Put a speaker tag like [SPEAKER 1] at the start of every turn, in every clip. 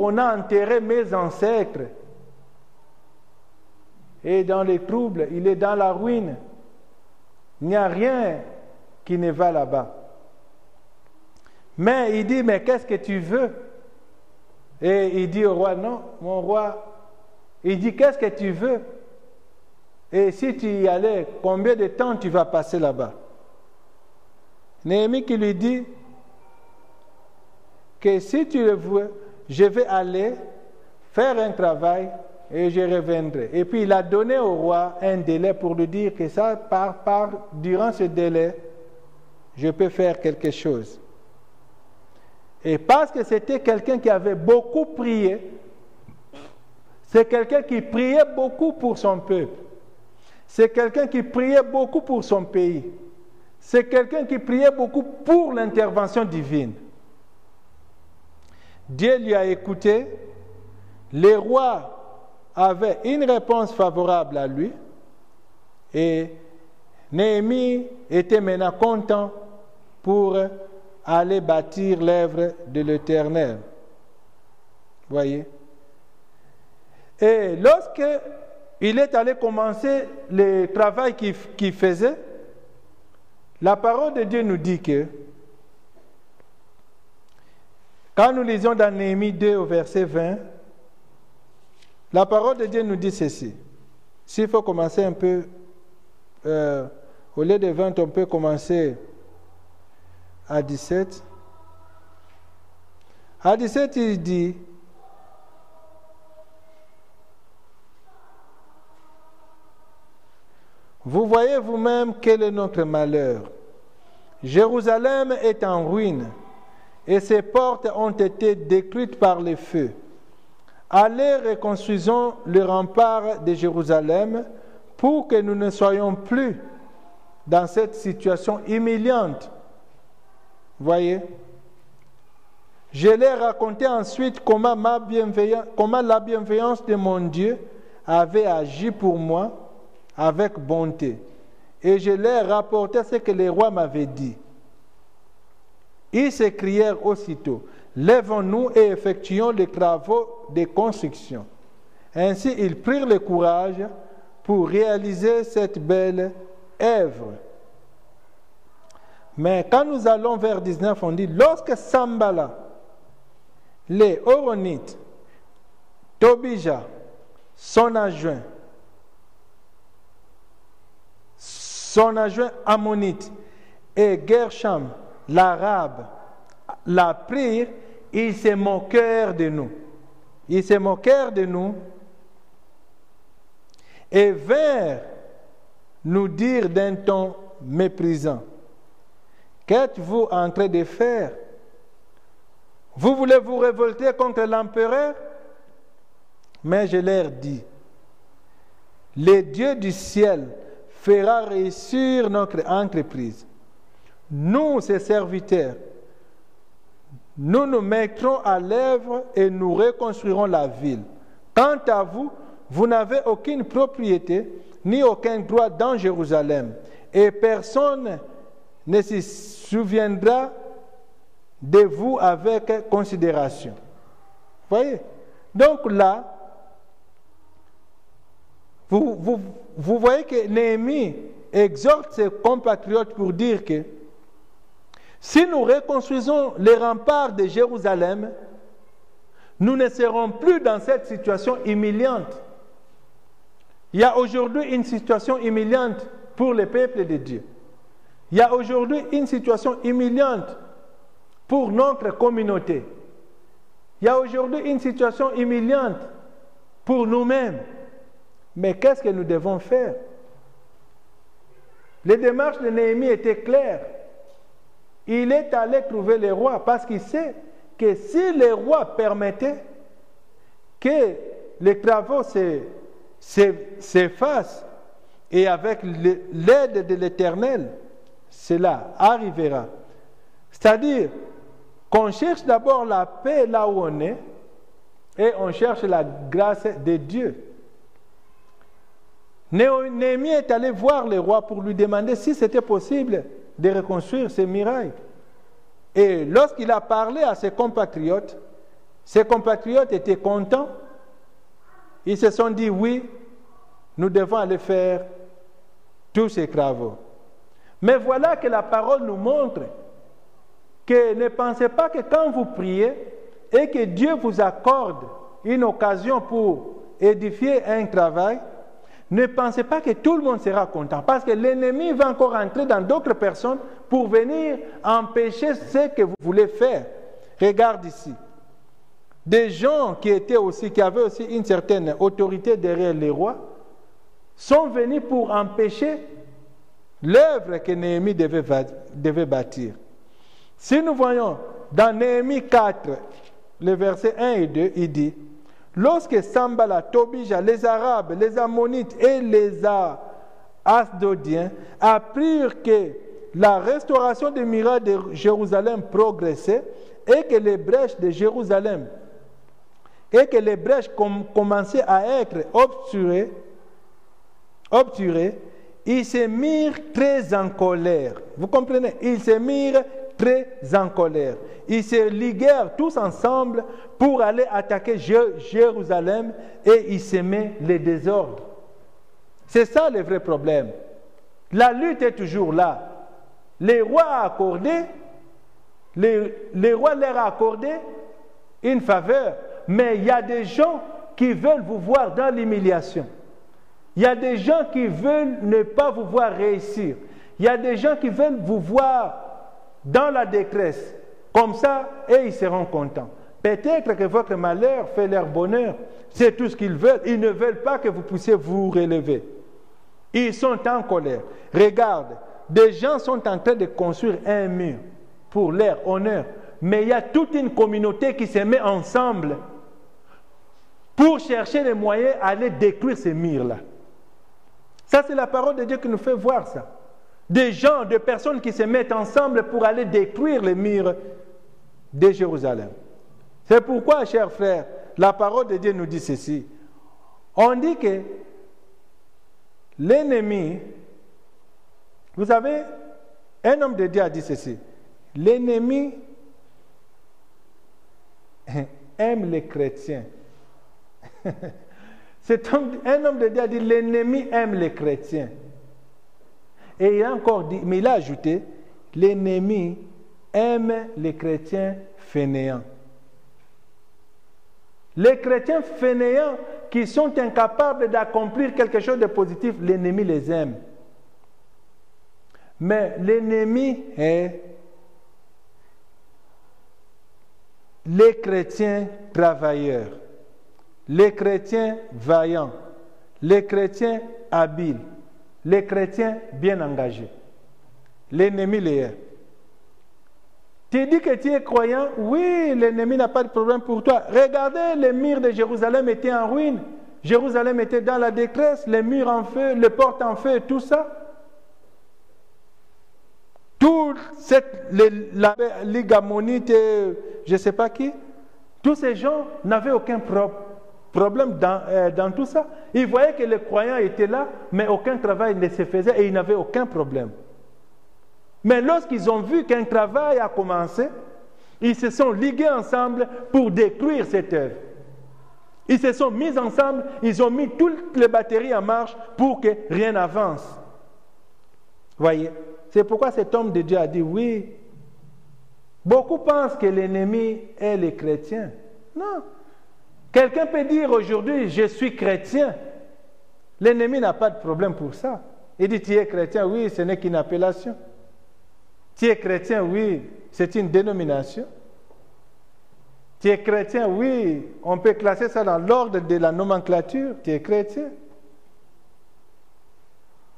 [SPEAKER 1] qu'on a enterré mes ancêtres. Et dans les troubles, il est dans la ruine. Il n'y a rien qui ne va là-bas. Mais il dit, mais qu'est-ce que tu veux? Et il dit au roi, non, mon roi. Il dit, qu'est-ce que tu veux? Et si tu y allais, combien de temps tu vas passer là-bas? Néhémie qui lui dit que si tu le veux, je vais aller faire un travail et je reviendrai. Et puis il a donné au roi un délai pour lui dire que ça, durant ce délai, je peux faire quelque chose. Et parce que c'était quelqu'un qui avait beaucoup prié, c'est quelqu'un qui priait beaucoup pour son peuple. C'est quelqu'un qui priait beaucoup pour son pays. C'est quelqu'un qui priait beaucoup pour l'intervention divine. Dieu lui a écouté. Les rois avaient une réponse favorable à lui. Et Néhémie était maintenant content pour aller bâtir l'œuvre de l'Éternel. Voyez? Et lorsque il est allé commencer le travail qu'il faisait, la parole de Dieu nous dit que, quand nous lisons dans Néhémie 2 au verset 20, la parole de Dieu nous dit ceci. S'il faut commencer un peu, au lieu de 20, on peut commencer à 17. À 17, il dit, vous voyez vous-même quel est notre malheur. Jérusalem est en ruine et ses portes ont été détruites par les feux. Allez, reconstruisons le rempart de Jérusalem pour que nous ne soyons plus dans cette situation humiliante. Voyez? Je leur raconté ensuite comment la bienveillance de mon Dieu avait agi pour moi avec bonté. Et je leur rapportais ce que les rois m'avaient dit. Ils s'écrièrent aussitôt, lèvons-nous et effectuons les travaux de construction. Ainsi, ils prirent le courage pour réaliser cette belle œuvre. Mais quand nous allons vers 19, on dit, lorsque Sambala, les Horonites, Tobija, son adjoint ammonite et Gersham, l'arabe, l'apprirent, ils se moquèrent de nous. Ils se moquèrent de nous et vinrent nous dire d'un ton méprisant, qu'êtes-vous en train de faire? Vous voulez vous révolter contre l'empereur? Mais je leur dis, le Dieu du ciel fera réussir notre entreprise. Nous, ses serviteurs, nous nous mettrons à l'œuvre et nous reconstruirons la ville. Quant à vous, vous n'avez aucune propriété ni aucun droit dans Jérusalem, et personne ne se souviendra de vous avec considération. Voyez? Donc là, vous voyez que Néhémie exhorte ses compatriotes pour dire que si nous reconstruisons les remparts de Jérusalem, nous ne serons plus dans cette situation humiliante. Il y a aujourd'hui une situation humiliante pour le peuple de Dieu. Il y a aujourd'hui une situation humiliante pour notre communauté. Il y a aujourd'hui une situation humiliante pour nous-mêmes. Mais qu'est-ce que nous devons faire? Les démarches de Néhémie étaient claires. Il est allé trouver les rois parce qu'il sait que si les rois permettaient que les travaux s'effacent et avec l'aide de l'Éternel, cela arrivera. C'est-à-dire qu'on cherche d'abord la paix là où on est et on cherche la grâce de Dieu. Néhémie est allé voir le roi pour lui demander si c'était possible de reconstruire ces murailles. Et lorsqu'il a parlé à ses compatriotes, Ses compatriotes étaient contents. Ils se sont dit, oui, nous devons aller faire tous ces travaux. Mais voilà que la parole nous montre que ne pensez pas que quand vous priez et que Dieu vous accorde une occasion pour édifier un travail, ne pensez pas que tout le monde sera content, parce que l'ennemi va encore entrer dans d'autres personnes pour venir empêcher ce que vous voulez faire. Regarde ici. Des gens qui avaient aussi une certaine autorité derrière les rois, sont venus pour empêcher l'œuvre que Néhémie devait bâtir. Si nous voyons dans Néhémie 4, les versets 1 et 2, il dit: lorsque Sambala, Tobija, les Arabes, les Ammonites et les Asdodiens apprirent que la restauration des murailles de Jérusalem progressait et que les brèches de Jérusalem commençaient à être obturées, ils se mirent très en colère. Vous comprenez? Ils se mirent très en colère. Ils se liguèrent tous ensemble pour aller attaquer Jérusalem et ils semaient les désordres. C'est ça le vrai problème. La lutte est toujours là. Les rois leur ont accordé une faveur, mais il y a des gens qui veulent vous voir dans l'humiliation. Il y a des gens qui veulent ne pas vous voir réussir. Il y a des gens qui veulent vous voir dans la détresse. Comme ça, et ils seront contents. Peut-être que votre malheur fait leur bonheur. C'est tout ce qu'ils veulent. Ils ne veulent pas que vous puissiez vous relever. Ils sont en colère. Regarde, des gens sont en train de construire un mur pour leur honneur. Mais il y a toute une communauté qui se met ensemble pour chercher les moyens d'aller détruire ces murs-là. Ça, c'est la parole de Dieu qui nous fait voir ça. Des gens, des personnes qui se mettent ensemble pour aller détruire les murs de Jérusalem. C'est pourquoi, chers frères, la parole de Dieu nous dit ceci. On dit que l'ennemi, vous savez, un homme de Dieu a dit ceci. L'ennemi aime les chrétiens. Un homme de Dieu a dit, l'ennemi aime les chrétiens. Et il a encore dit, mais il a ajouté, l'ennemi aime les chrétiens fainéants. Les chrétiens fainéants qui sont incapables d'accomplir quelque chose de positif, l'ennemi les aime. Mais l'ennemi est les chrétiens travailleurs, les chrétiens vaillants, les chrétiens habiles, les chrétiens bien engagés. L'ennemi les est. Tu dis que tu es croyant, oui, l'ennemi n'a pas de problème pour toi. Regardez, les murs de Jérusalem étaient en ruine. Jérusalem était dans la détresse, les murs en feu, les portes en feu, tout ça. Toute la Ligue ammonite, je ne sais pas qui, tous ces gens n'avaient aucun problème dans tout ça. Ils voyaient que les croyants étaient là, mais aucun travail ne se faisait et ils n'avaient aucun problème. Mais lorsqu'ils ont vu qu'un travail a commencé, ils se sont ligués ensemble pour détruire cette œuvre. Ils se sont mis ensemble, ils ont mis toutes les batteries en marche pour que rien n'avance. Voyez, c'est pourquoi cet homme de Dieu a dit oui. Beaucoup pensent que l'ennemi est les chrétiens. Non. Quelqu'un peut dire aujourd'hui, je suis chrétien. L'ennemi n'a pas de problème pour ça. Il dit, tu es chrétien, oui, ce n'est qu'une appellation. Tu es chrétien, oui, c'est une dénomination. Tu es chrétien, oui, on peut classer ça dans l'ordre de la nomenclature. Tu es chrétien.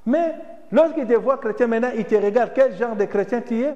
[SPEAKER 1] Mais lorsqu'il te voit chrétien, maintenant, il te regarde quel genre de chrétien tu es.